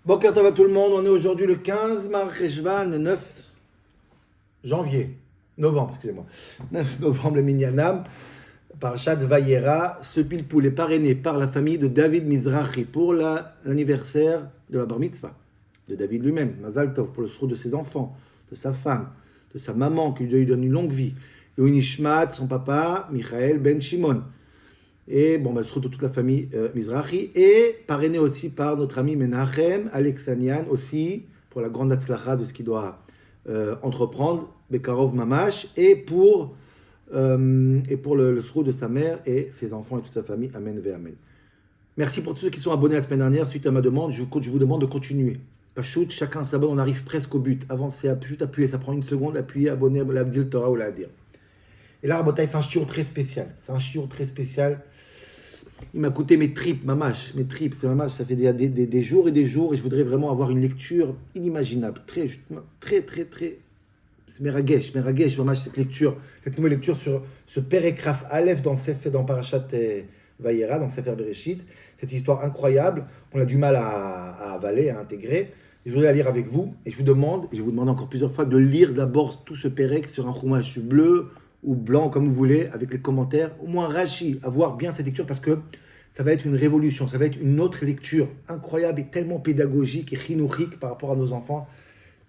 Boker Tov à tout le monde, on est aujourd'hui le 15 Marcheshvan, 9 janvier, novembre, excusez-moi, 9 novembre, le Minyanam, Parashat Vayera, ce pile-poule est parrainé par la famille de David Mizrahi pour l'anniversaire de la Bar Mitzvah, de David lui-même, Mazal Tov, pour le sroud de ses enfants, de sa femme, de sa maman, qui lui donne une longue vie, et Nishmat, son papa, Michael Ben Shimon. Et bon, se retrouve toute la famille Mizrahi, et parrainé aussi par notre ami Menachem Alexanian, aussi pour la grande atzlacha de ce qu'il doit entreprendre, Bekarov Mamash, et pour le sroud de sa mère et ses enfants et toute sa famille. Amen ve Amen. Merci pour tous ceux qui sont abonnés la semaine dernière. Suite à ma demande, je vous demande de continuer. Pachout, chacun s'abonne, on arrive presque au but. Avancez, juste appuyer, ça prend une seconde, appuyez, abonnez, la Gdil Torah ou la Hadir. Et là, Rabotai, c'est un shiur très spécial. Il m'a coûté mes tripes, mes tripes, c'est mamash, ça fait des jours et je voudrais vraiment avoir une lecture inimaginable, très, c'est meragesh, mamash, cette nouvelle lecture sur ce Perekraf Aleph dans Parashat Vayera, dans Sefer Bereshit, cette histoire incroyable qu'on a du mal à avaler, à intégrer. Je voudrais la lire avec vous, et je vais vous demander encore plusieurs fois de lire d'abord tout ce Perek sur un chumash bleu, ou blanc, comme vous voulez, avec les commentaires, au moins Rashi, à voir bien cette lecture, parce que ça va être une révolution, ça va être une autre lecture incroyable et tellement pédagogique et chinouchique par rapport à nos enfants.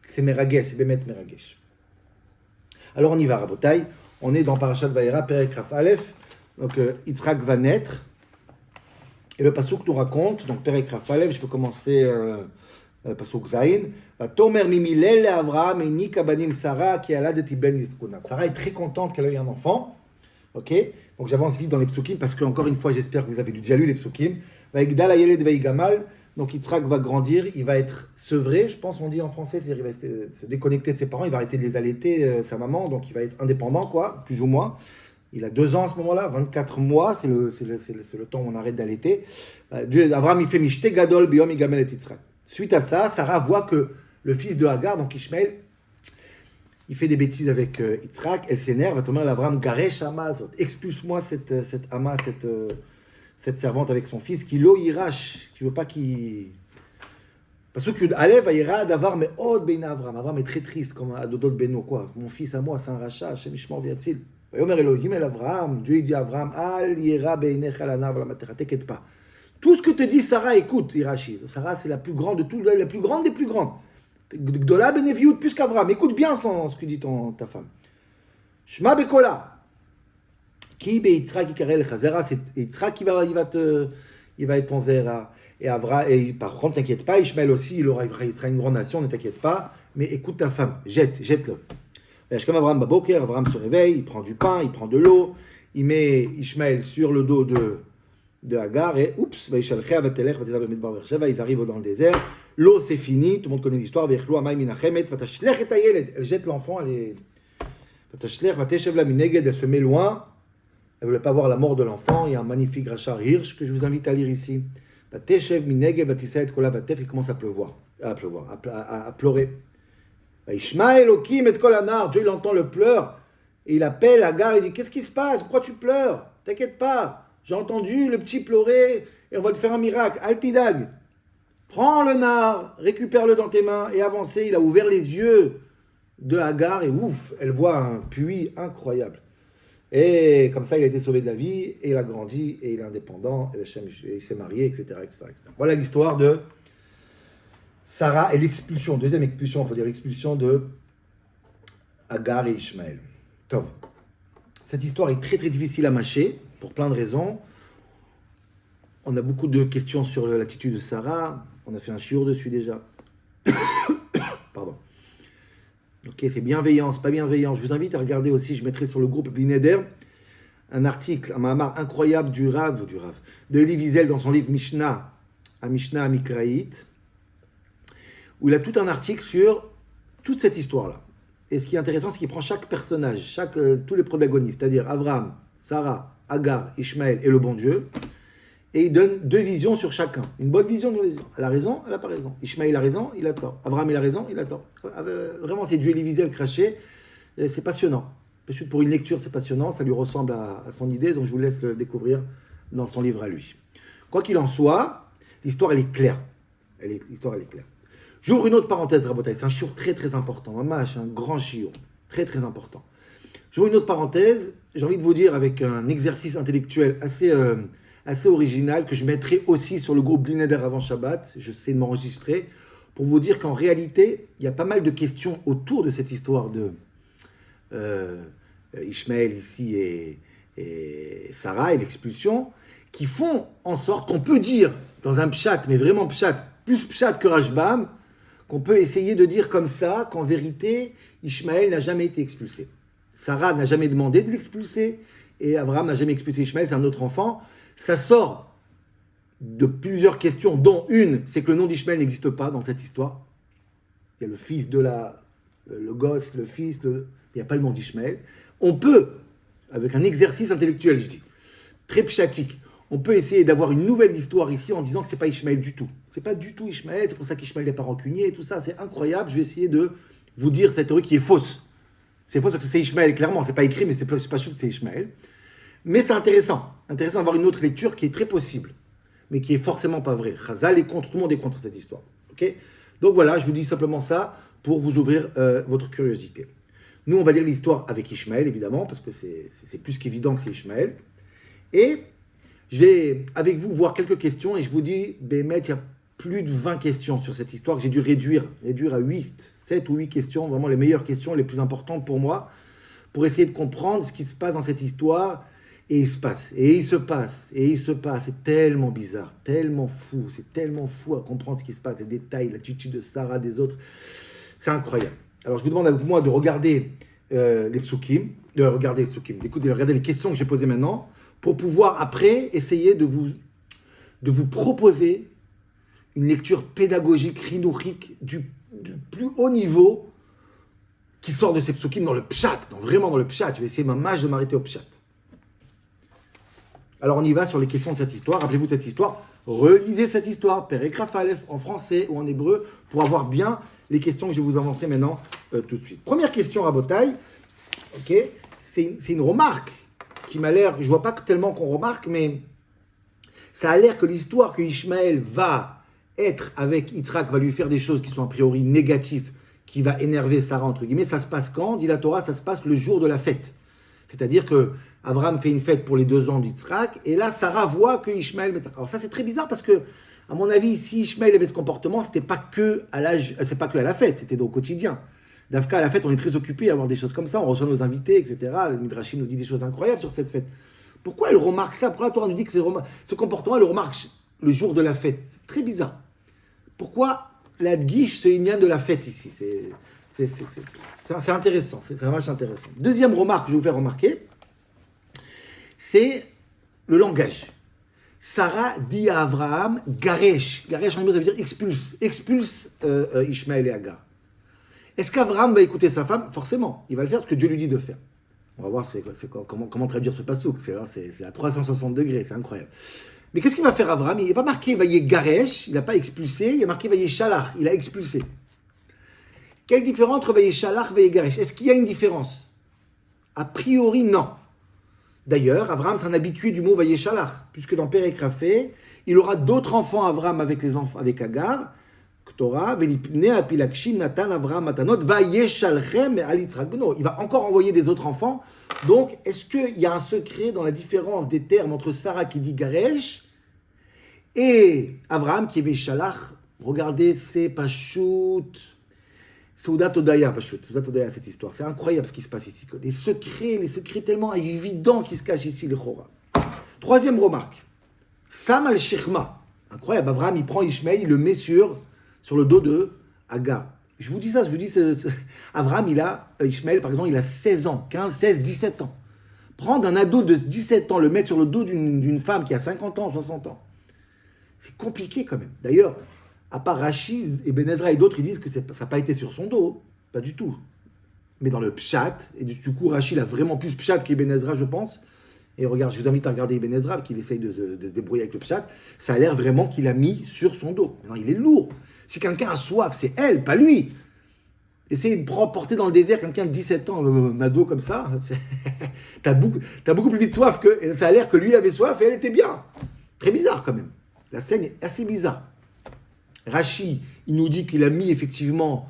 C'est meragesh, c'est bémet meragesh. Alors on y va, Rabotai. On est dans Parashat Vayera, Perek Raf Aleph. Donc Yitzhak va naître. Et le passouk nous raconte, donc Perek Raf Aleph, je vais commencer passouk Zayin. Tomer mimilel Avraham et nika banim Sarah qui a de ben yiskuna. Sarah est très contente qu'elle ait eu un enfant. Ok, donc j'avance vite dans les psukim parce que encore une fois, j'espère que vous avez déjà lu les psukim. Vaigdal ayeled veigamal. Donc Yitzhak va grandir, il va être sevré, je pense on dit en français, c'est-à-dire il va se déconnecter de ses parents, il va arrêter de les allaiter, sa maman, donc il va être indépendant quoi, plus ou moins. Il a 2 ans à ce moment-là, 24 mois, c'est le temps où on arrête d'allaiter. Avraham il fait mishte gadol biyom igamel et Yitzhak. Suite à ça, Sarah voit que le fils de Hagar, donc Ishmaël, il fait des bêtises avec Yitzhak, elle s'énerve, elle tombe à l'Abraham, Garesh Amazot, expulse-moi cette Ama, cette servante avec son fils, qui lo yirash, tu veux pas qu'il... Parce que Alev ira d'avoir, mais od beina Avraham, Avraham est très triste, comme Adodot Beno, quoi, mon fils à moi, c'est un rachat, Hashem Ishmor Viatzil. Yomer Elohim el Avraham, Dieu dit à Avraham, al yira beinecha lana v'lamatecha, t'inquiète pas. Tout ce que te dit Sarah, écoute, Hirachi. Sarah, c'est la plus grande de tout, la plus grande des plus grandes. Gdola beneviut plus qu'Avraham. Écoute bien ce que dit ta femme. Shma bekola. Ki be Yitzhak ikarel chazera. C'est Yitzhak qui va être ton zera. Et par contre, t'inquiète pas, Ishmael aussi, il sera une grande nation, ne t'inquiète pas. Mais écoute ta femme, jette-le. Comme Avraham baboker, Avraham se réveille, il prend du pain, il prend de l'eau, il met Ishmael sur le dos de Hagar, et oups, ils arrivent dans le désert, l'eau c'est fini, tout le monde connaît l'histoire, elle jette l'enfant, elle se met loin, elle ne voulait pas voir la mort de l'enfant, il y a un magnifique rachar hirsch que je vous invite à lire ici, il commence à pleurer. Dieu il entend le pleur, et il appelle Hagar, il dit, qu'est-ce qui se passe, pourquoi tu pleures, t'inquiète pas, j'ai entendu le petit pleurer et on va te faire un miracle. Altidag, prends le nard, récupère-le dans tes mains et avancez. Il a ouvert les yeux de Hagar et ouf, elle voit un puits incroyable. Et comme ça, il a été sauvé de la vie et il a grandi et il est indépendant et il s'est marié, etc., etc. Voilà l'histoire de Sarah et l'expulsion, deuxième expulsion, il faut dire l'expulsion de Hagar et Ishmaël. Top. Cette histoire est très très difficile à mâcher. Pour plein de raisons. On a beaucoup de questions sur l'attitude de Sarah. On a fait un shiur dessus déjà. Pardon. Ok, c'est bienveillant, c'est pas bienveillant. Je vous invite à regarder aussi, je mettrai sur le groupe Bineder un article, un mamar incroyable du Rav, de Elie Wiesel dans son livre Mishnah Mikraït, où il a tout un article sur toute cette histoire-là. Et ce qui est intéressant, c'est qu'il prend chaque personnage, tous les protagonistes, c'est-à-dire Abraham, Sarah, Hagar, Ishmaël et le bon Dieu, et il donne 2 visions sur chacun. Une bonne vision, une mauvaise vision. Elle a raison, elle n'a pas raison. Ishmaël a raison, il a tort. Abraham, il a raison, il a tort. Vraiment, c'est Dieu Elie Wiesel craché. C'est passionnant. Pour une lecture, c'est passionnant. Ça lui ressemble à son idée, donc je vous laisse le découvrir dans son livre à lui. Quoi qu'il en soit, l'histoire, elle est claire. L'histoire, elle est claire. J'ouvre une autre parenthèse, Rabotai. C'est un chiour très très important. Maman, c'est un grand chiour. Très très important. J'ouvre une autre parenthèse. J'ai envie de vous dire avec un exercice intellectuel assez original que je mettrai aussi sur le groupe Blineder avant Shabbat. Je sais de m'enregistrer pour vous dire qu'en réalité, il y a pas mal de questions autour de cette histoire de Ishmaël ici et Sarah et l'expulsion qui font en sorte qu'on peut dire dans un pshat, mais vraiment pshat, plus pshat que Rashbam, qu'on peut essayer de dire comme ça qu'en vérité, Ishmaël n'a jamais été expulsé. Sarah n'a jamais demandé de l'expulser et Abraham n'a jamais expulsé Ishmaël, c'est un autre enfant. Ça sort de plusieurs questions, dont une, c'est que le nom d'Ishmaël n'existe pas dans cette histoire. Il y a le fils de le gosse, le fils, il n'y a pas le nom d'Ishmaël. On peut, avec un exercice intellectuel, je dis, très pchatique, on peut essayer d'avoir une nouvelle histoire ici en disant que c'est pas Ishmaël du tout. C'est pas du tout Ishmaël, c'est pour ça qu'Ishmaël n'est pas rancunier et tout ça, c'est incroyable. Je vais essayer de vous dire cette théorie qui est fausse. C'est faux parce que c'est Ishmaël, clairement, c'est pas écrit, mais c'est pas sûr que c'est Ishmaël. Mais c'est intéressant d'avoir une autre lecture qui est très possible, mais qui est forcément pas vraie. Chazal est contre, tout le monde est contre cette histoire. Ok ? Donc voilà, je vous dis simplement ça pour vous ouvrir votre curiosité. Nous, on va lire l'histoire avec Ishmaël, évidemment, parce que c'est plus qu'évident que c'est Ishmaël. Et je vais, avec vous, voir quelques questions, et je vous dis, Bémet, il y a plus de 20 questions sur cette histoire que j'ai dû réduire à 7 ou 8 questions, vraiment les meilleures questions, les plus importantes pour moi, pour essayer de comprendre ce qui se passe dans cette histoire. Et il se passe, c'est tellement bizarre, tellement fou, c'est tellement fou à comprendre ce qui se passe, les détails, l'attitude de Sarah, des autres, c'est incroyable. Alors je vous demande avec moi de regarder les psukim, d'écouter, de regarder les questions que j'ai posées maintenant, pour pouvoir après essayer de vous proposer une lecture pédagogique, rinouchique, du plus haut niveau, qui sort de ces psukim dans le pshat, vraiment dans le pshat. Je vais essayer de m'arrêter au pshat. Alors on y va sur les questions de cette histoire. Rappelez-vous de cette histoire. Relisez cette histoire, Perek Raf Aleph, en français ou en hébreu, pour avoir bien les questions que je vais vous avancer maintenant tout de suite. Première question, Rabotai. Ok, c'est une remarque qui m'a l'air, je ne vois pas tellement qu'on remarque, mais ça a l'air que l'histoire que Ishmaël va être avec Yitzhak, va lui faire des choses qui sont a priori négatives, qui va énerver Sarah, entre guillemets, ça se passe quand ? Dit la Torah, ça se passe le jour de la fête. C'est-à-dire que Abraham fait une fête pour les 2 ans d'Yitzhak, et là, Sarah voit que Ishmaël... Alors ça, c'est très bizarre, parce que, à mon avis, si Ishmaël avait ce comportement, c'est pas que à la fête, c'était au quotidien. D'Afka, à la fête, on est très occupé à avoir des choses comme ça, on reçoit nos invités, etc. Le Midrashim nous dit des choses incroyables sur cette fête. Pourquoi elle remarque ça ? Pourquoi la Torah nous dit que ce comportement, elle le remarque le jour de la fête ? C'est très bizarre. Pourquoi la Dgish se vient de la fête ici ? C'est intéressant, c'est vraiment intéressant. Deuxième remarque que je vais vous faire remarquer, c'est le langage. Sarah dit à Abraham, Garesh. Garesh en hébreu, ça veut dire expulse Ishmaël et Agar. Est-ce qu'Abraham va écouter sa femme ? Forcément, il va le faire ce que Dieu lui dit de faire. On va voir comment traduire ce passouk. C'est à 360 degrés, c'est incroyable. Mais qu'est-ce qu'il va faire Abraham ? Il n'est pas marqué Vaye Garesh, il n'a pas expulsé, il a marqué Vaye Shalach, il a expulsé. Quelle différence entre Vaye Shalach et Vaye Garesh ? Est-ce qu'il y a une différence ? A priori, non. D'ailleurs, Abraham, c'est un habitué du mot Vaye Shalach, puisque dans Perek Rafé, il aura d'autres enfants, Abraham, avec Agar, Torah, Velipne, Apilakshim, Nathan, Abraham, Matanot, Vaye Shalchem, Alitzrak Beno. Il va encore envoyer des autres enfants. Donc, est-ce qu'il y a un secret dans la différence des termes entre Sarah qui dit Garesh et Abraham qui est Vaye Shalach ? Regardez, c'est Pachout. Soudat Odaya, Pachout. Soudat Odaya, cette histoire. C'est incroyable ce qui se passe ici. Les secrets tellement évidents qui se cachent ici, les Chora. Troisième remarque. Sam al-Shechma. Incroyable. Abraham, il prend Ishmaël, il le met sur le dos de Agar. Je vous dis ça, Abraham, Ishmaël, par exemple, il a 16 ans, 15, 16, 17 ans. Prendre un ado de 17 ans, le mettre sur le dos d'une femme qui a 50 ans, 60 ans, c'est compliqué quand même. D'ailleurs, à part Rashi et Ben Ezra et d'autres, ils disent que ça n'a pas été sur son dos. Pas du tout. Mais dans le Pshat, et du coup, Rashi a vraiment plus Pshat qu'Ibn Ezra, je pense. Et regarde, je vous invite à regarder Ibn Ezra, qu'il essaye de se débrouiller avec le Pshat. Ça a l'air vraiment qu'il a mis sur son dos. Maintenant, il est lourd. Si quelqu'un a soif, c'est elle, pas lui. Essayez de porter dans le désert quelqu'un de 17 ans, un ado comme ça. T'as beaucoup plus vite soif que... Et ça a l'air que lui avait soif et elle était bien. Très bizarre quand même. La scène est assez bizarre. Rashi, il nous dit qu'il a mis effectivement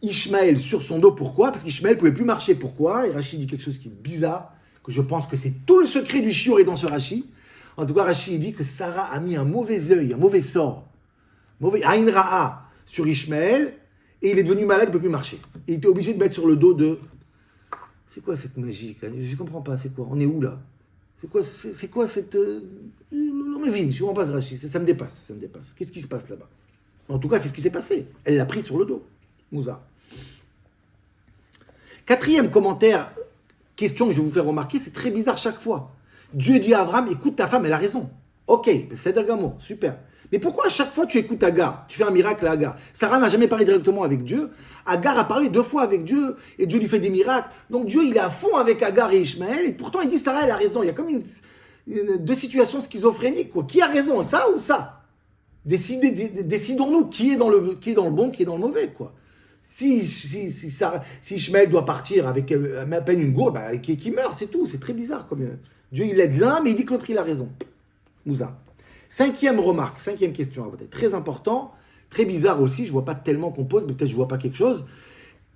Ishmaël sur son dos. Pourquoi? Parce qu'Ishmaël ne pouvait plus marcher. Pourquoi? Et Rashi dit quelque chose qui est bizarre, que je pense que c'est tout le secret du shiur est dans ce Rashi. En tout cas, Rashi dit que Sarah a mis un mauvais œil, un mauvais sort, mauvais Aïn Ra'a sur Ishmaël, et il est devenu malade, il ne peut plus marcher. Et il était obligé de mettre sur le dos de... C'est quoi cette magie? Je ne comprends pas, c'est quoi? On est où là? C'est quoi cette... je ne comprends pas ce Rashi, ça me dépasse, ça me dépasse. Qu'est-ce qui se passe là-bas? En tout cas, c'est ce qui s'est passé. Elle l'a pris sur le dos. Mouza. Quatrième commentaire, question que je vais vous faire remarquer, c'est très bizarre chaque fois. Dieu dit à Abraham, écoute ta femme, elle a raison. Ok, c'est Dergamo, super. Mais pourquoi à chaque fois tu écoutes Agar? Tu fais un miracle à Agar. Sarah n'a jamais parlé directement avec Dieu. Agar a parlé 2 fois avec Dieu et Dieu lui fait des miracles. Donc Dieu, il est à fond avec Agar et Ishmaël et pourtant il dit Sarah, elle a raison. Il y a comme deux situations schizophréniques, quoi. Qui a raison, ça ou ça? Décidons-nous qui est dans le bon, qui est dans le mauvais, quoi. Si Ishmaël doit partir avec à peine une gourde, bah, qui meurt, c'est tout. C'est très bizarre. Dieu, il aide l'un, mais il dit que l'autre, il a raison. Mouza. Cinquième remarque, cinquième question, peut-être très important, très bizarre aussi, je ne vois pas tellement qu'on pose, mais peut-être je ne vois pas quelque chose.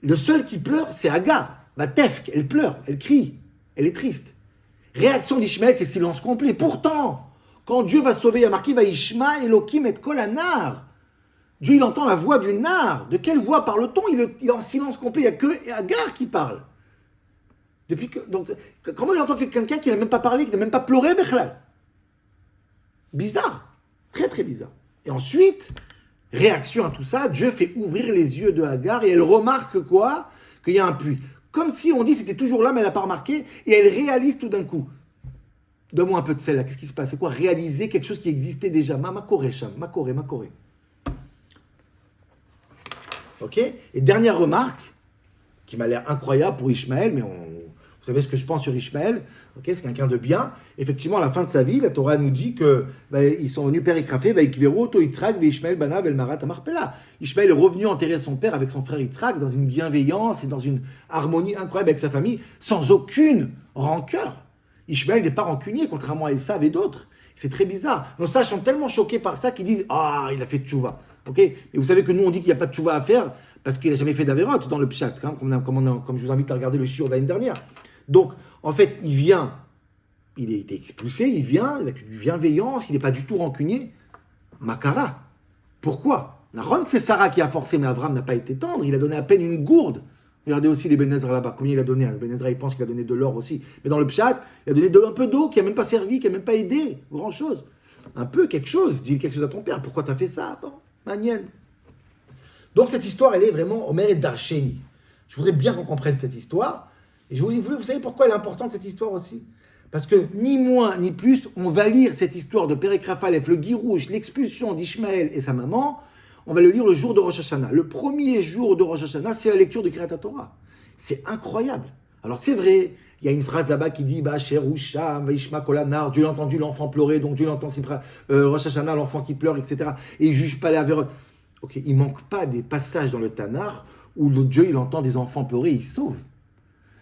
Le seul qui pleure, c'est Agar. La tefk, elle pleure, elle crie, elle est triste. Réaction d'Ishmaël, c'est silence complet. Pourtant, quand Dieu va sauver, il y a marqué, va Ishma Elohim et Kol Anar. Dieu, il entend la voix du nar. De quelle voix parle-t-on? Il est en silence complet, il n'y a que Agar qui parle. Comment il entend quelqu'un qui n'a même pas parlé, qui n'a même pas pleuré, Bechlal? Bizarre, très très bizarre. Et ensuite, réaction à tout ça, Dieu fait ouvrir les yeux de Agar et elle remarque quoi? Qu'il y a un puits. Comme si on dit c'était toujours là, mais elle n'a pas remarqué, et elle réalise tout d'un coup. Donne-moi un peu de sel là, qu'est-ce qui se passe? C'est quoi? Réaliser quelque chose qui existait déjà. Makore, Sham, Makore. Ok? Et dernière remarque, qui m'a l'air incroyable pour Ishmaël, mais vous savez ce que je pense sur Ishmaël, okay, c'est quelqu'un de bien. Effectivement, à la fin de sa vie, la Torah nous dit qu'ils sont venus père écrafé, Ishmaël banav el marat amarpela. Ishmaël est revenu enterrer son père avec son frère Yitzhak dans une bienveillance et dans une harmonie incroyable avec sa famille, sans aucune rancœur. Ishmaël n'est pas rancunier, contrairement à Esav et d'autres. C'est très bizarre. Nos sages sont tellement choqués par ça qu'ils disent « Ah, il a fait tchouva. Okay? » Et vous savez que nous, on dit qu'il n'y a pas de tchouva à faire parce qu'il n'a jamais fait d'avérote dans le pshat, hein, comme je vous invite à regarder le shiur de l'année dernière. Donc, en fait, il a été expulsé, il vient avec une bienveillance, il n'est pas du tout rancunier. Makara. Pourquoi? Naron, c'est Sarah qui a forcé, mais Abraham n'a pas été tendre, il a donné à peine une gourde. Regardez aussi les Ben Ezra là-bas, combien il a donné. Ben Ezra, il pense qu'il a donné de l'or aussi. Mais dans le pshat, il a donné un peu d'eau qui n'a même pas servi, qui n'a même pas aidé, grand-chose. Un peu, quelque chose. Dis quelque chose à ton père, pourquoi tu as fait ça? Bon, Maniel. Donc cette histoire, elle est vraiment Omer et Darsheni. Je voudrais bien qu'on comprenne cette histoire. Et vous savez pourquoi elle est importante, cette histoire aussi? Parce que ni moins ni plus, on va lire cette histoire de Perek Rafalef, le Guirouche, l'expulsion d'Ishmaël et sa maman, on va le lire le jour de Rosh Hashanah. Le premier jour de Rosh Hashanah, c'est la lecture de Kriyat Torah. C'est incroyable. Alors c'est vrai, il y a une phrase là-bas qui dit « Sherusham, Vaishma Kolanar » Dieu a entendu l'enfant pleurer, donc Dieu entend Rosh Hashanah, l'enfant qui pleure, etc. Et il ne juge pas les avérotes. Ok, il ne manque pas des passages dans le Tanakh où Dieu il entend des enfants pleurer et il sauve.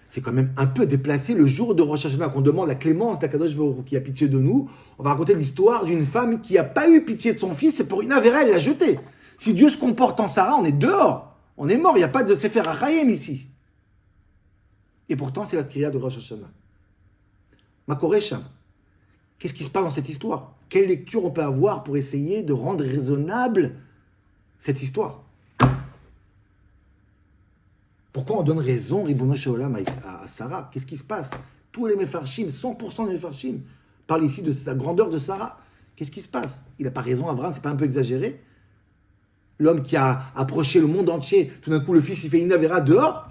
C'est quand même un peu déplacé le jour de Rosh Hashanah qu'on demande la clémence d'Akadosh Baruch Hu qui a pitié de nous. On va raconter l'histoire d'une femme qui n'a pas eu pitié de son fils et pour une avéra, elle l'a jeté. Si Dieu se comporte en Sarah, on est dehors. On est mort, il n'y a pas de Sefer HaChaim ici. Et pourtant, c'est la prière de Rosh Hashanah. Makore Sham. Qu'est-ce qui se passe dans cette histoire? Quelle lecture on peut avoir pour essayer de rendre raisonnable cette histoire? Pourquoi on donne raison, Ribono Sheolam, à Sarah? Qu'est-ce qui se passe? Tous les Mefarshim, 100% des Mefarshim, parlent ici de sa grandeur de Sarah. Qu'est-ce qui se passe? Il n'a pas raison, Abraham, c'est pas un peu exagéré? L'homme qui a approché le monde entier, tout d'un coup, le fils, il fait une avéra dehors.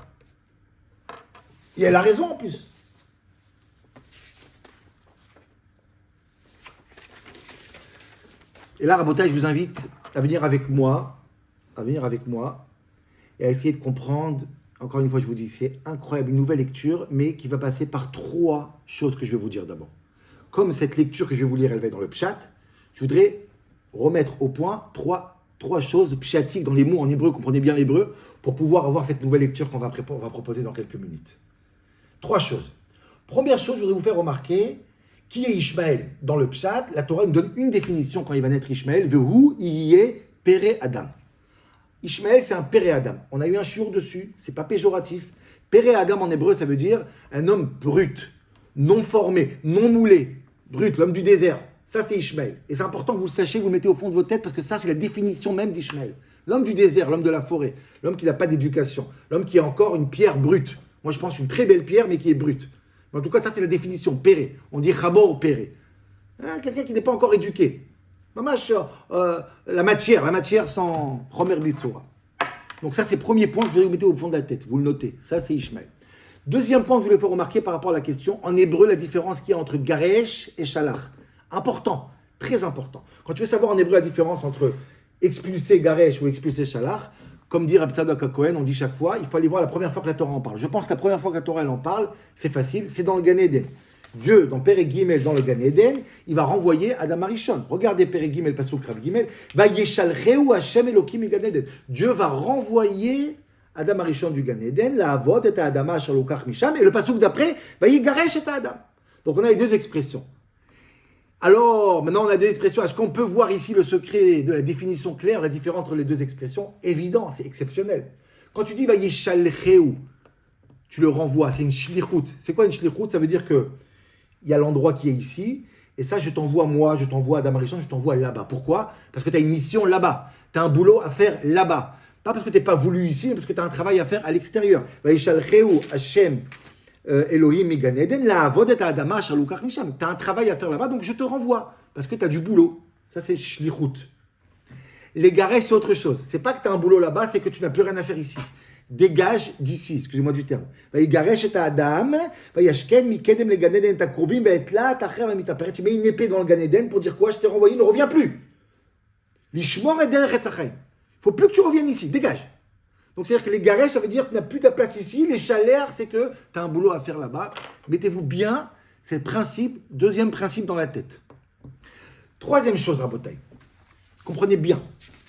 Et elle a raison, en plus. Et là, Rabotai, je vous invite à venir avec moi, et à essayer de comprendre. Encore une fois, je vous dis, c'est incroyable, une nouvelle lecture, mais qui va passer par 3 choses que je vais vous dire d'abord. Comme cette lecture que je vais vous lire, elle va être dans le pshat, je voudrais remettre au point 3 choses pshatiques dans les mots en hébreu, comprenez bien l'hébreu, pour pouvoir avoir cette nouvelle lecture qu'on va proposer dans quelques minutes. 3 choses. Première chose, je voudrais vous faire remarquer qui est Ishmaël dans le pshat. La Torah nous donne une définition quand il va naître Ishmaël, Vehu Iye Péré Adam. Ishmaël, c'est un Péré Adam. On a eu un chiour dessus, c'est pas péjoratif. Péré Adam en hébreu, ça veut dire un homme brut, non formé, non moulé, brut, l'homme du désert. Ça, c'est Ishmaël. Et c'est important que vous le sachiez, vous le mettez au fond de votre tête, parce que ça, c'est la définition même d'Ishmaël. L'homme du désert, l'homme de la forêt, l'homme qui n'a pas d'éducation, l'homme qui est encore une pierre brute. Moi, je pense une très belle pierre, mais qui est brute. En tout cas, ça, c'est la définition, Péré. On dit Chabor Péré. Quelqu'un qui n'est pas encore éduqué. La matière sans Romer Blitzora. Donc ça, c'est le premier point que vous mettez au fond de la tête. Vous le notez. Ça, c'est Ishmaël. Deuxième point que je voulais faire remarquer par rapport à la question, en hébreu, la différence qu'il y a entre Garesh et Shalach. Important, très important. Quand tu veux savoir en hébreu la différence entre expulser Garesh ou expulser Shalach, comme dit Rabbi Tzadok HaKohen, on dit chaque fois, il faut aller voir la première fois que la Torah en parle. Je pense que la première fois que la Torah elle en parle, c'est facile, c'est dans le Gan Eden. Dieu, dans Perek Gimel, dans le Gan Eden, il va renvoyer Adam Arishon. Regardez Perek Gimel, Pasuk Rav Gimel, va Yeshalcheu Hashem Elokim Gan Eden. Dieu va renvoyer Adam Arishon du Gan Eden, la Avod et Adama Shalokach Misham, et le Pasuk d'après, va Yigaresh et Adam. Donc on a les deux expressions. Alors, maintenant on a deux expressions. Est-ce qu'on peut voir ici le secret de la définition claire, la différence entre les deux expressions? Évident, c'est exceptionnel. Quand tu dis va Yeshalcheu, tu le renvoies, c'est une shlichut. C'est quoi une shlichut? Ça veut dire que il y a l'endroit qui est ici, et ça, je t'envoie moi, je t'envoie Adam Arishon, je t'envoie là-bas. Pourquoi? Parce que tu as une mission là-bas. Tu as un boulot à faire là-bas. Pas parce que tu n'es pas voulu ici, mais parce que tu as un travail à faire à l'extérieur. Vaïshalcheu Hashem Elohim Gan Eden, la avodet Adama Shalukach Misham. Tu as un travail à faire là-bas, donc je te renvoie. Parce que tu as du boulot. Ça, c'est shlichut. Les garesh, c'est autre chose. C'est pas que tu as un boulot là-bas, c'est que tu n'as plus rien à faire ici. Dégage d'ici, excusez-moi du terme. Tu mets une épée dans le Gan Eden pour dire quoi? Je t'ai renvoyé, ne reviens plus. Il faut plus que tu reviennes ici, dégage. Donc c'est-à-dire que les garesh, ça veut dire que tu n'as plus ta place ici. Les chaleurs, c'est que tu as un boulot à faire là-bas. Mettez-vous bien, c'est le principe, deuxième principe dans la tête. Troisième chose, Rabotai. Comprenez bien.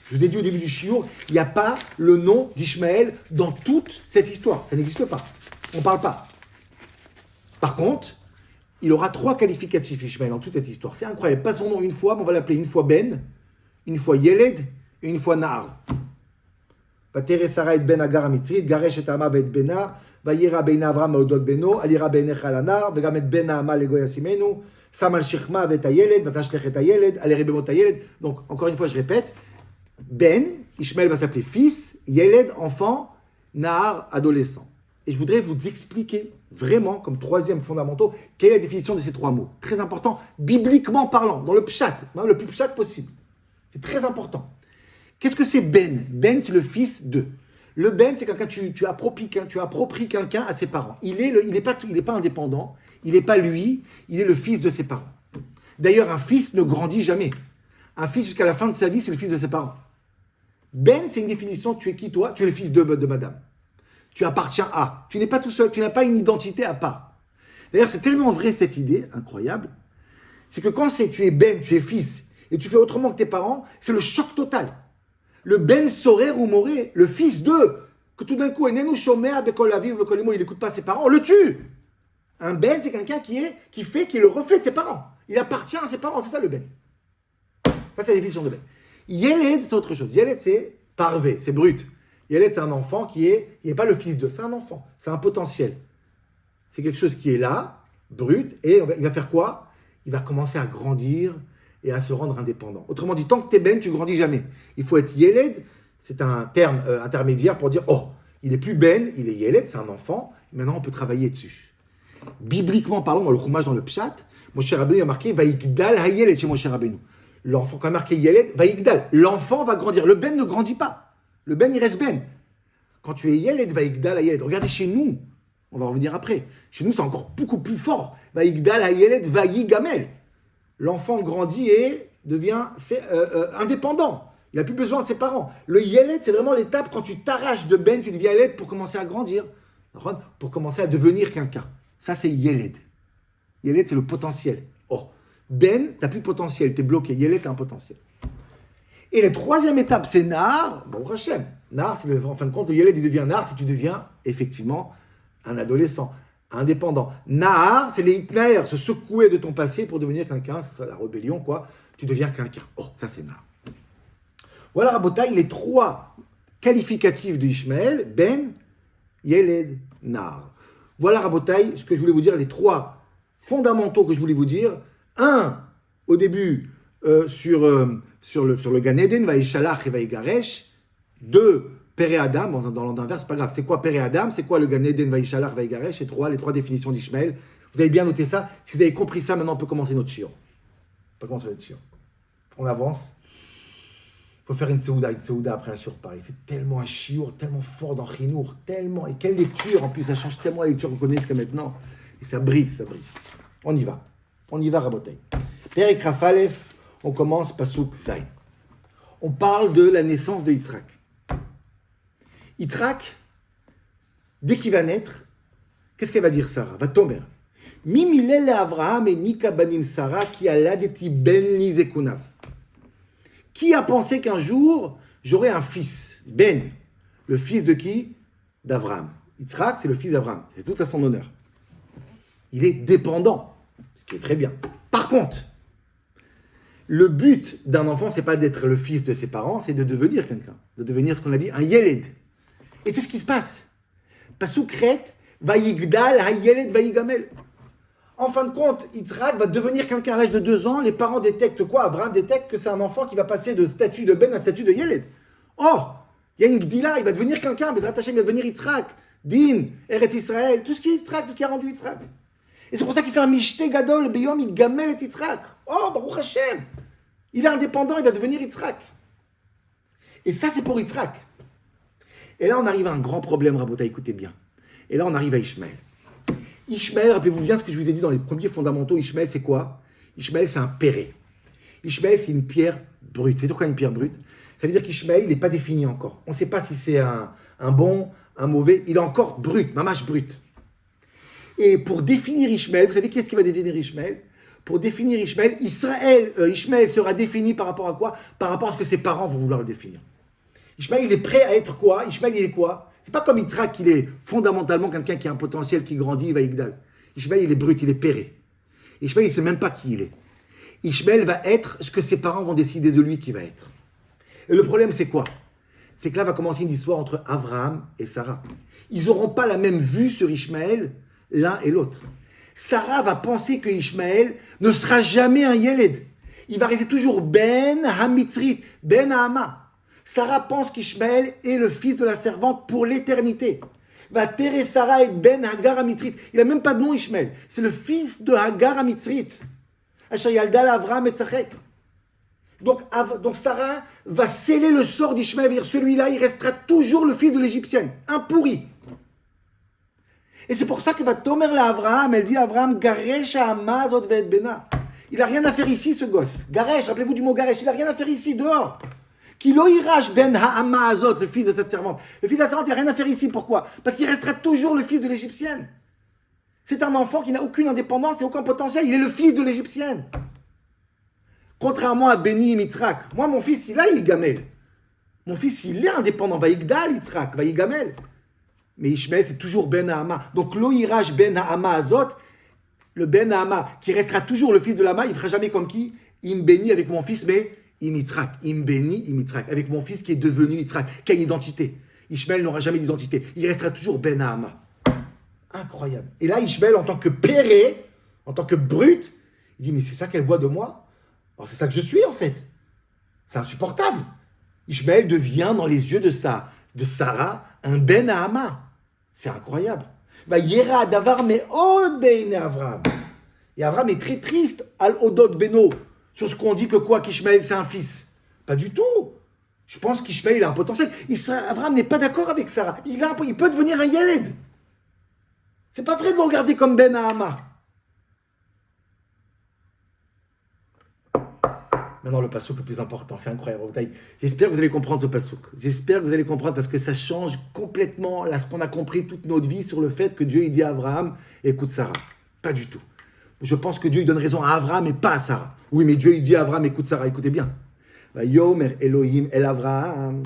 Je vous ai dit au début du shiur, il n'y a pas le nom d'Ishmaël dans toute cette histoire. Ça n'existe pas. On ne parle pas. Par contre, il aura 3 qualificatifs, Ishmaël, dans toute cette histoire. C'est incroyable. Pas son nom une fois, mais on va l'appeler une fois Ben, une fois Yeled et une fois Nahar. Vatere Sarah et Ben Agar Amitzrit, Garesh et Ama bet Bena, Vayira Ben Avram Odot Beno, Alira Ben Echalanar, Vegam et Ben Ama Legoya Simenu, Samal Shechma Avet Ayeled, Vatashlech et Ayeled, Aleri Bemot Ayeled. Donc, encore une fois, je répète, Ben, Ishmaël va s'appeler fils, Yeled, enfant, Nahar, adolescent. Et je voudrais vous expliquer vraiment, comme troisième fondamentaux, quelle est la définition de ces 3 mots. Très important, bibliquement parlant, dans le pshat, le plus pshat possible. C'est très important. Qu'est-ce que c'est Ben? Ben, c'est le fils de. Le Ben, c'est quelqu'un, tu appropries quelqu'un à ses parents. Il n'est pas indépendant, il n'est pas lui, il est le fils de ses parents. D'ailleurs, un fils ne grandit jamais. Un fils, jusqu'à la fin de sa vie, c'est le fils de ses parents. Ben, c'est une définition, tu es qui toi? Tu es le fils de madame. Tu appartiens à. Tu n'es pas tout seul, tu n'as pas une identité à part. D'ailleurs, c'est tellement vrai cette idée, incroyable, c'est que quand tu es Ben, tu es fils, et tu fais autrement que tes parents, c'est le choc total. Le Ben Sorer ou Moré, le fils d'eux, que tout d'un coup, il n'écoute pas ses parents, on le tue. Un Ben, c'est quelqu'un qui est le reflet de ses parents. Il appartient à ses parents, c'est ça le Ben. Ça, c'est la définition de Ben. Yeled, c'est autre chose. Yeled, c'est parvé, c'est brut. Yeled, c'est un enfant il n'est pas le fils d'eux, c'est un enfant, c'est un potentiel. C'est quelque chose qui est là, brut, et il va faire quoi? Il va commencer à grandir et à se rendre indépendant. Autrement dit, tant que tu es Ben, tu ne grandis jamais. Il faut être Yeled, c'est un terme intermédiaire pour dire, oh, il n'est plus Ben, il est Yeled, c'est un enfant, maintenant on peut travailler dessus. Bibliquement parlant, dans le Chumash, dans le Pshat, Moshe Rabbeinu a marqué, Vaïgdal Hayeled chez Moshe Rabbeinu. L'enfant, quand il a marqué Yeled, Vaïgdal, l'enfant va grandir. Le Ben ne grandit pas. Le Ben, il reste Ben. Quand tu es Yeled, Vaïgdal Hayeled. Regardez chez nous, on va revenir après. Chez nous, c'est encore beaucoup plus fort. Vaïgdal Hayeled, Vaïgamel. L'enfant grandit et devient indépendant. Il n'a plus besoin de ses parents. Le Yeled, c'est vraiment l'étape quand tu t'arraches de Ben, tu deviens Yeled pour commencer à grandir, pour commencer à devenir quelqu'un. Ça, c'est Yeled. Yeled, c'est le potentiel. Oh, Ben, tu n'as plus de potentiel, tu es bloqué. Yeled, tu as un potentiel. Et la troisième étape, c'est Nahar. Bon, Hachem. Nahar, c'est en fin de compte, le Yeled, il devient Nahar si tu deviens effectivement un adolescent. Indépendant. Nahar, c'est les hitnaer, se secouer de ton passé pour devenir quelqu'un, c'est ça la rébellion, quoi. Tu deviens quelqu'un. Oh, ça c'est Nahar. Voilà, Rabotaï, les trois qualificatifs de Ishmaël, Ben, Yeled, Nar. Voilà, Rabotaï, ce que je voulais vous dire, les trois fondamentaux que je voulais vous dire. Un, au début, sur le Gan Eden, Vaïshalach et Vaïgaresh. Deux, Père et Adam, dans l'ordre inverse, c'est pas grave. C'est quoi Père et Adam? C'est quoi le Gan Eden, Vaïshalach, Vaïgaresh? Et les trois définitions d'Ishmaël. Vous avez bien noté ça. Si vous avez compris ça, maintenant on peut commencer notre shiur. On avance. Il faut faire une Seouda après un shiur pareil. C'est tellement un shiur, tellement fort dans Chinour, tellement. Et quelle lecture en plus, ça change tellement la lecture qu'on connaît jusqu'à maintenant. Et ça brille. On y va, Rabotai. Perek Raf Aleph, on commence Pasuk Zayin. On parle de la naissance de Yitzhak. Yitzhak, dès qu'il va naître, qu'est-ce qu'elle va dire Sarah? Va tomber. Mimilel Avraham et Nika Banim Sarah qui a ladeti ben lizekunav. Qui a pensé qu'un jour, j'aurai un fils, Ben, le fils de qui? D'Avraham. Yitzhak, c'est le fils d'Avraham. C'est tout à son honneur. Il est dépendant, ce qui est très bien. Par contre, le but d'un enfant, c'est pas d'être le fils de ses parents, c'est de devenir quelqu'un. De devenir ce qu'on a dit, un Yeled. Et c'est ce qui se passe. Pasukret, Vayigdal, Hayeled, Vayigamel. En fin de compte, Yitzhak va devenir quelqu'un à l'âge de 2 ans. Les parents détectent quoi? Abraham détecte que c'est un enfant qui va passer de statut de Ben à statut de Yeled. Or, il y a une Gdila, il va devenir quelqu'un. Bezrat Hashem, il va devenir Yitzhak. Din, Eretz Israël, tout ce qui est Yitzhak, tout ce qui a rendu Yitzhak. Et c'est pour ça qu'il fait un Mishte Gadol, Beyom, il gamel et Yitzhak. Oh, Baruch Hashem. Il est indépendant, il va devenir Yitzhak. Et ça, c'est pour Yitzhak. Et là, on arrive à un grand problème, Rabota, écoutez bien. Et là, on arrive à Ishmaël. Ishmaël, rappelez-vous bien ce que je vous ai dit dans les premiers fondamentaux. Ishmaël, c'est quoi? Ishmaël, c'est un péré. Ishmaël, c'est une pierre brute. C'est quoi une pierre brute? Ça veut dire qu'Ishmaël, il n'est pas défini encore. On ne sait pas si c'est un bon, un mauvais. Il est encore brut, mamache brut. Et pour définir Ishmaël, vous savez qu'est-ce qui va définir Ishmaël? Pour définir Ishmaël, Ishmaël sera défini par rapport à quoi? Par rapport à ce que ses parents vont vouloir le définir. Ishmaël, il est prêt à être quoi? Ishmaël, il est quoi? C'est pas comme Yitzhak, il est fondamentalement quelqu'un qui a un potentiel, qui grandit, il va Yigdal. Ishmaël, il est brut, il est péré. Ishmaël, il ne sait même pas qui il est. Ishmaël va être ce que ses parents vont décider de lui qu'il va être. Et le problème, c'est quoi? C'est que là va commencer une histoire entre Abraham et Sarah. Ils n'auront pas la même vue sur Ishmaël, l'un et l'autre. Sarah va penser que Ishmaël ne sera jamais un Yeled. Il va rester toujours Ben Hamitzrit, Ben Hama. Sarah pense qu'Ishmaël est le fils de la servante pour l'éternité. Va terrer Sarah et Ben Hagar Amitzrit. Il n'a même pas de nom Ishmaël. C'est le fils de Hagar Amitzrit. Asher Yaldal Avraham et Tzachek. Donc Sarah va sceller le sort d'Ishmaël. Celui-là, il restera toujours le fils de l'Égyptienne. Un pourri. Et c'est pour ça que va Tomer la Avraham. Elle dit à Avraham, Garesh Amazot ve'et bena. Il n'a rien à faire ici, ce gosse. Garesh, rappelez-vous du mot Garesh. Il n'a rien à faire ici, dehors. Kilo irash ben ha'ama azot, le fils de cette servante. Le fils de la servante, il n'a rien à faire ici. Pourquoi? Parce qu'il restera toujours le fils de l'Égyptienne. C'est un enfant qui n'a aucune indépendance et aucun potentiel. Il est le fils de l'Égyptienne. Contrairement à Béni et Yitzhak. Moi, mon fils, il est gamel. Mon fils, il est indépendant. Va Yigdal, Yitzhak, va Yigamel. Mais Ishmaël, c'est toujours Ben Ha'ama. Donc, lo irash ben ha'ama azot, le Ben Ha'ama, qui restera toujours le fils de l'Ama, il ne fera jamais comme qui? Il me bénit avec mon fils, mais Yitzhak, il me bénit Yitzhak, avec mon fils qui est devenu Yitzhak, qui a une identité. Ishmaël n'aura jamais d'identité. Il restera toujours Ben Ha'ama. Incroyable. Et là, Ishmaël, en tant que péré, en tant que brute, il dit, mais c'est ça qu'elle voit de moi? Alors, c'est ça que je suis, en fait. C'est insupportable. Ishmaël devient, dans les yeux de Sarah, un Ben Ha'ama. C'est incroyable. Va Yera Davar Me'od Beine Avraham. Et Avraham est très triste, Al Odot Beno, sur ce qu'on dit que quoi, qu'Ishmaël c'est un fils. Pas du tout. Je pense qu'Ishmaël a un potentiel. Avraham n'est pas d'accord avec Sarah. Il peut devenir un Yeled. C'est pas vrai de le regarder comme Ben Ha'ama. Maintenant, le passouk le plus important, c'est incroyable. J'espère que vous allez comprendre ce passouk. J'espère que vous allez comprendre parce que ça change complètement là, ce qu'on a compris toute notre vie sur le fait que Dieu il dit à Abraham, écoute Sarah. Pas du tout. Je pense que Dieu il donne raison à Abraham et pas à Sarah. Oui, mais Dieu il dit à Abraham, écoute Sarah, écoutez bien. Yomer Elohim el Avraham.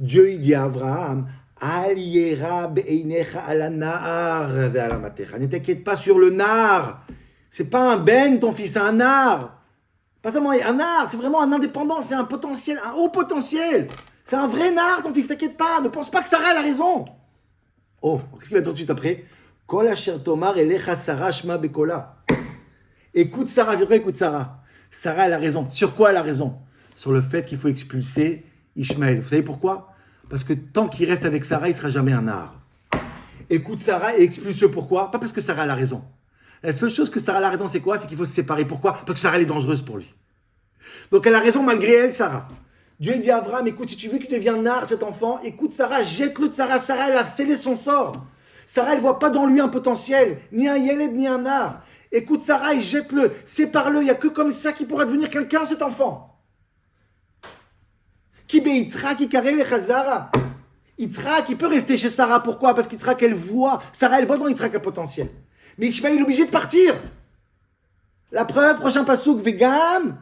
Dieu il dit à Abraham, Al yera be'einecha ala na'ar ve'ala matecha. Ne t'inquiète pas sur le nar. C'est pas un ben ton fils, c'est un nar. Pas seulement un nar, c'est vraiment un indépendant, c'est un potentiel, un haut potentiel. C'est un vrai nar, ton fils, t'inquiète pas, ne pense pas que Sarah a la raison. Oh, qu'est-ce qu'il va dire tout de suite après? Kol asher tomar elecha Sarah shma bekola. Écoute Sarah, écoute Sarah. Sarah, elle a raison. Sur quoi elle a raison? Sur le fait qu'il faut expulser Ishmaël. Vous savez pourquoi? Parce que tant qu'il reste avec Sarah, il ne sera jamais un nar. Écoute Sarah et expulse-le. Pourquoi? Pas parce que Sarah a la raison. La seule chose que Sarah a la raison, c'est quoi? C'est qu'il faut se séparer. Pourquoi? Parce que Sarah, elle est dangereuse pour lui. Donc elle a raison malgré elle, Sarah. Dieu dit à Abraham, écoute, si tu veux qu'il devienne nar, cet enfant, écoute Sarah, jette-le de Sarah. Sarah, elle a scellé son sort. Sarah, elle ne voit pas dans lui un potentiel, ni un yéled, ni un nar. Écoute Sarah et jette-le, sépare-le. Il n'y a que comme ça qu'il pourra devenir quelqu'un, cet enfant. Ki be-Yitzhak yikareh lecha Zara. Yitzhak, il peut rester chez Sarah. Pourquoi? Parce qu'Yitzhak, elle voit. Sarah, elle voit dans Yitzhak un potentiel. Mais Ishmael, il est obligé de partir. La preuve, prochain pasouk, Vegam.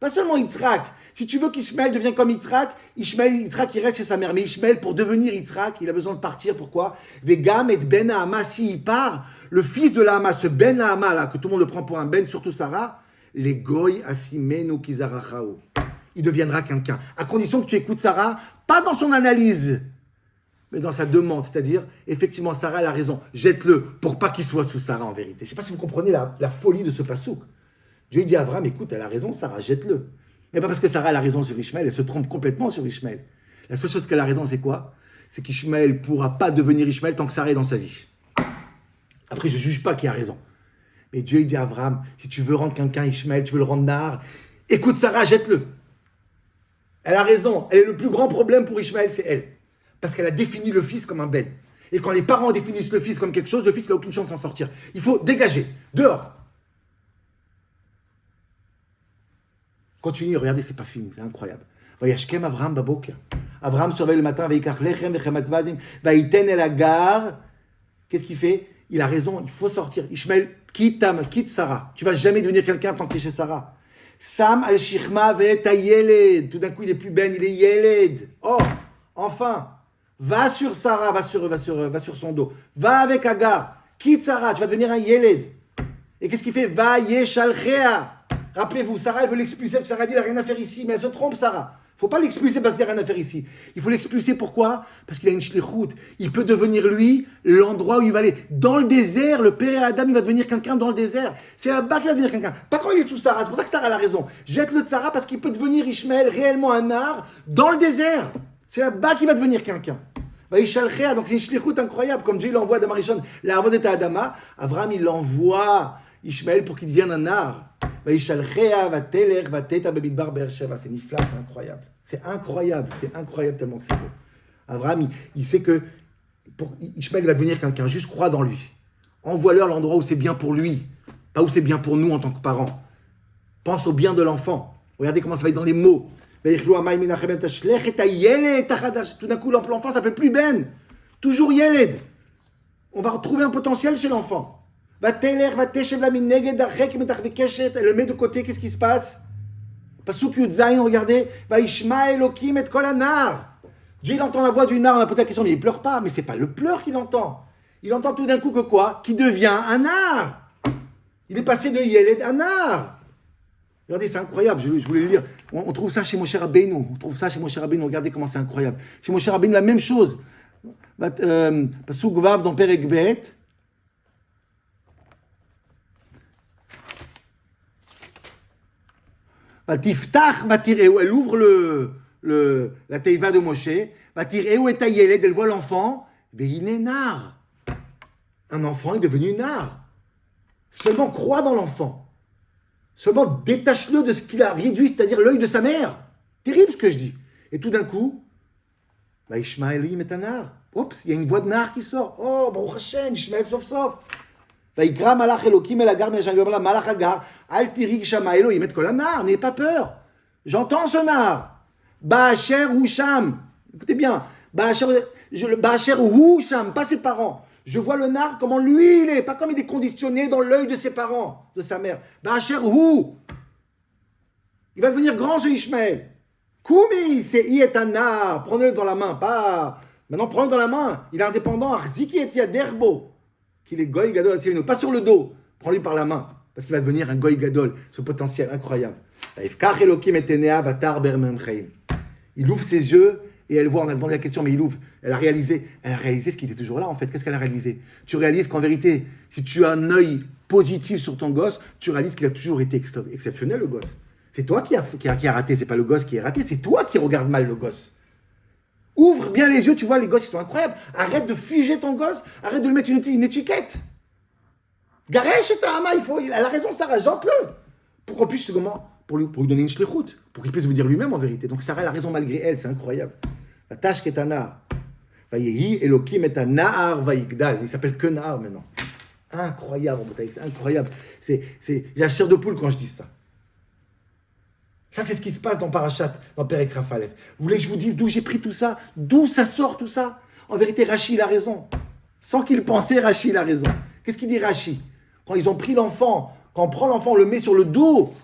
Pas seulement Yitzhak. Si tu veux qu'Ishmael devienne comme Yitzhak, Yitzhak, il reste chez sa mère. Mais Ishmael, pour devenir Yitzhak, il a besoin de partir. Pourquoi? Vegam et Ben Hama, s'il part, le fils de la Hama, ce Ben Hama, là, que tout le monde le prend pour un Ben, surtout Sarah, les goy asimenu kizarachao. Il deviendra quelqu'un. À condition que tu écoutes Sarah, pas dans son analyse, mais dans sa demande. C'est-à-dire, effectivement, Sarah elle a raison. Jette-le pour pas qu'il soit sous Sarah en vérité. Je ne sais pas si vous comprenez la folie de ce passouk. Dieu dit à Abraham, écoute, elle a raison, Sarah, jette-le. Mais pas parce que Sarah elle a raison sur Ishmael, elle se trompe complètement sur Ishmael. La seule chose qu'elle a raison, c'est quoi? C'est qu'Ishmael ne pourra pas devenir Ishmael tant que Sarah est dans sa vie. Après, je ne juge pas qui a raison. Mais Dieu il dit à Abraham, si tu veux rendre quelqu'un Ishmael, tu veux le rendre nar, écoute Sarah, jette-le. Elle a raison. Elle est le plus grand problème pour Ishmael, c'est elle. Parce qu'elle a défini le fils comme un ben. Et quand les parents définissent le fils comme quelque chose, le fils n'a aucune chance d'en sortir. Il faut dégager. Dehors. Continue, regardez, c'est pas fini, c'est incroyable. Vayashkem Avraham baboker. Abraham se réveille le matin, vayikach lechem vechemat vadim, vayiten el hagar. Qu'est-ce qu'il fait? Il a raison, il faut sortir. Ishmael, quitte Sarah. Tu vas jamais devenir quelqu'un tant que tu es chez Sarah. Sam al-Shichma ve'et ha-yeled. Tout d'un coup, il est plus ben, il est yeled. Oh, enfin, va sur Sarah, va sur son dos. Va avec Agar. Quitte Sarah, tu vas devenir un yeled. Et qu'est-ce qu'il fait? Va yeshalchea. Rappelez-vous, Sarah, elle veut l'expulser parce que Sarah dit, il n'a rien à faire ici. Mais elle se trompe, Sarah. Il ne faut pas l'expulser parce qu'il n'a rien à faire ici. Il faut l'expulser, pourquoi? Parce qu'il a une shlichut. Il peut devenir, lui, l'endroit où il va aller. Dans le désert, le père Adam, il va devenir quelqu'un dans le désert. C'est là-bas qu'il va devenir quelqu'un. Pas quand il est sous Sarah. C'est pour ça que Sarah a raison. Jette-le de Sarah parce qu'il peut devenir Ishmael, réellement un nar, dans le désert. C'est là-bas qu'il va devenir quelqu'un. Donc c'est une shlichut incroyable. Comme Dieu l'envoie à Damarishon, la Avodet Adama, Abraham, il envoie Ishmael pour qu'il devienne un nar. C'est nifla, c'est incroyable. C'est incroyable tellement que c'est beau. Abraham, il sait que Ishmael va devenir quelqu'un, juste crois dans lui. Envoie-le à l'endroit où c'est bien pour lui, pas où c'est bien pour nous en tant que parents. Pense au bien de l'enfant. Regardez comment ça va être dans les mots. Tout d'un coup, l'enfant s'appelle plus Ben. Toujours Yeled. On va retrouver un potentiel chez l'enfant. Elle le met de côté, qu'est-ce qui se passe? Pasuk Yudzaïn, regardez. Dieu, il entend la voix du nar, on a posé la question, mais il ne pleure pas. Mais ce n'est pas le pleur qu'il entend. Il entend tout d'un coup que quoi? Qu'il devient un nar. Il est passé de Yeled à nar. Regardez, c'est incroyable, je voulais le lire. On trouve ça chez Moshe Rabbeinu. Regardez comment c'est incroyable. Chez Moshe Rabbeinu, la même chose. Pasuk Vav dans Perek Bet. Elle ouvre la teiva de Moshe. Elle voit l'enfant. Nar. Un enfant est devenu nar. Seulement crois dans l'enfant. Seulement détache-le de ce qu'il a réduit, c'est-à-dire l'œil de sa mère. Terrible ce que je dis. Et tout d'un coup, Ishmael est un nar. Oups, il y a une voix de nar qui sort. Oh, Baruch Hashem, Ishmael sauf. Vayikra malach Elokim el Hagar, malach Hagar, al tirig shama Elohim et kol hanar, n'ayez pas peur. J'entends ce nar. Ba'asher hu sham. Écoutez bien. Ba'asher hu sham, pas ses parents. Je vois le nar comment lui il est, pas comme il est conditionné dans l'œil de ses parents, de sa mère. Ba'asher hu. Il va devenir grand ce Ishmael. Koumi, c'est i est un nar. Prenez-le dans la main, pas. Maintenant, prenez-le dans la main. Il est indépendant. Arziki et yaderbo. Qu'il est goy gadol, pas sur le dos, prends-lui par la main, parce qu'il va devenir un goy gadol, ce potentiel incroyable. Il ouvre ses yeux et elle voit, on a demandé la question, mais il ouvre. Elle a réalisé ce qui était toujours là en fait. Qu'est-ce qu'elle a réalisé? Tu réalises qu'en vérité, si tu as un œil positif sur ton gosse, tu réalises qu'il a toujours été exceptionnel le gosse. C'est toi qui a raté, c'est pas le gosse qui est raté, c'est toi qui regardes mal le gosse. Ouvre bien les yeux, tu vois, les gosses ils sont incroyables. Arrête de figer ton gosse, arrête de lui mettre une étiquette. Garesh et ta ama, elle a raison Sarah, jante-le. Pour qu'on puisse, pour lui donner une shlichut, pour qu'il puisse vous dire lui-même en vérité. Donc Sarah elle a raison malgré elle, c'est incroyable. La tâche qui est un nar. Vayehi Elokim est un nar vayigdal. Il s'appelle que nar maintenant. Incroyable, c'est incroyable. J'ai la chair de poule quand je dis ça. Ça, c'est ce qui se passe dans Parashat, dans Perek Raf Aleph. Vous voulez que je vous dise d'où j'ai pris tout ça? D'où ça sort tout ça? En vérité, Rashi, il a raison. Sans qu'il pensait, Rashi, il a raison. Qu'est-ce qu'il dit Rashi? Quand ils ont pris l'enfant, quand on prend l'enfant, on le met sur le dos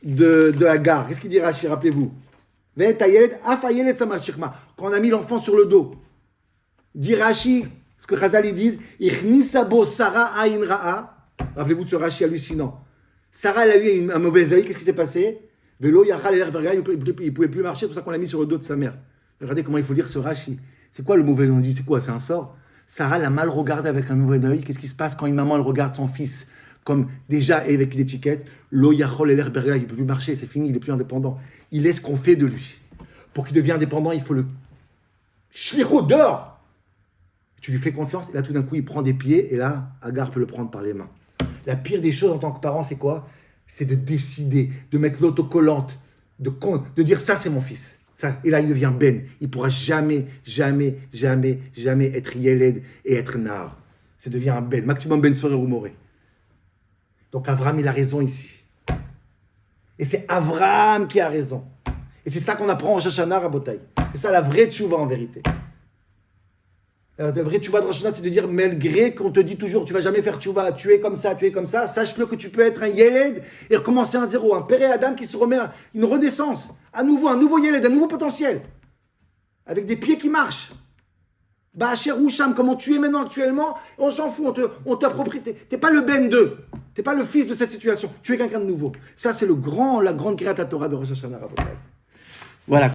de Hagar. Qu'est-ce qu'il dit Rashi? Rappelez-vous. Quand on a mis l'enfant sur le dos. Dit Rashi, ce que Chazal ils disent, rappelez-vous de ce Rashi hallucinant. Sarah, elle a eu un mauvais œil, qu'est-ce qui s'est passé? Il ne pouvait plus marcher, c'est pour ça qu'on l'a mis sur le dos de sa mère. Regardez comment il faut lire ce Rashi. C'est quoi le mauvais œil? On dit, c'est quoi? C'est un sort? Sarah l'a mal regardé avec un mauvais œil. Qu'est-ce qui se passe quand une maman elle regarde son fils comme déjà avec une étiquette? Lo yachol eler berga, il ne peut plus marcher, c'est fini, il n'est plus indépendant. Il est ce qu'on fait de lui. Pour qu'il devienne indépendant, il faut le shlichut dehors. Tu lui fais confiance, et là tout d'un coup il prend des pieds, et là Hagar peut le prendre par les mains. La pire des choses en tant que parent, c'est quoi? C'est de décider, de mettre l'autocollante, de dire ça c'est mon fils. Ça, et là il devient ben. Il ne pourra jamais être yeled et être nar. Ça devient un ben, maximum ben sorer ou moré. Donc Avraham il a raison ici. Et c'est Avraham qui a raison. Et c'est ça qu'on apprend en Rosh Hashanah, Rabotai. C'est ça la vraie tchouva en vérité. La vraie tchouva de Rosh Hashanah, c'est de dire, malgré qu'on te dit toujours, tu vas jamais faire tchouva, tu es comme ça, sache-le que tu peux être un yeled et recommencer à zéro. Un père et Adam qui se remet à une renaissance. À nouveau, un nouveau yeled, un nouveau potentiel. Avec des pieds qui marchent. Ba'asher Husham, comment tu es maintenant actuellement, on s'en fout, on t'approprie. T'es pas le ben 2. T'es pas le fils de cette situation. Tu es quelqu'un de nouveau. Ça, c'est la grande Kriyat Torah de Rosh Hashanah. Voilà.